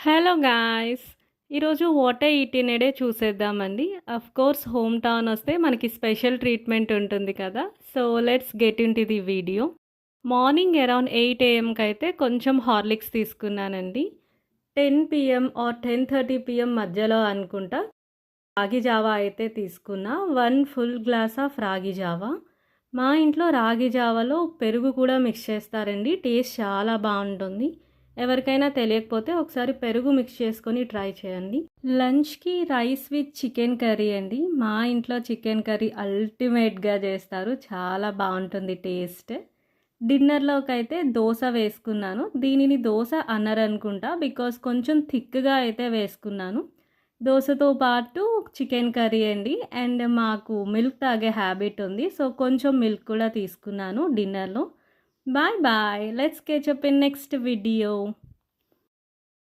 Hello guys! ఈరోజు what I eat in a day చూసేద్దామండి. Course home town వస్తే మనకి స్పెషల్ ట్రీట్మెంట్ ఉంటుంది కదా! So, let's get into the video. Morning around 8 ఏఎంకైతే కొంచెం హార్లిక్స్ తీసుకున్నానండి. 10 పీఎం ఆర్ 10:30 పీఎం మధ్యలో అనుకుంటా రాగి జావా అయితే తీసుకున్నా. 1 ఫుల్ గ్లాస్ ఆఫ్ రాగి జావా. మా ఇంట్లో రాగి జావాలో పెరుగు కూడా మిక్స్ చేస్తారండి. టేస్ట్ చాలా బావుంటుంది. ఎవరికైనా తెలియకపోతే ఒకసారి పెరుగు మిక్స్ చేసుకొని ట్రై చేయండి. లంచ్‌కి రైస్ విత్ చికెన్ కర్రీ అండి. మా ఇంట్లో చికెన్ కర్రీ అల్టిమేట్‌గా చేస్తారు. చాలా బావుంటుంది టేస్ట్. డిన్నర్‌లోకైతే దోస వేసుకున్నాను. దీనిని దోస అనరనుకుంటా. బికాజ్ కొంచెం థిక్‌గా అయితే వేసుకున్నాను. దోసతో పాటు చికెన్ కర్రీ అండి. అండ్ మాకు మిల్క్ తాగే హ్యాబిట్ ఉంది. సో, కొంచెం మిల్క్ కూడా తీసుకున్నాను డిన్నర్‌లో. Bye bye. Let's catch up in next video.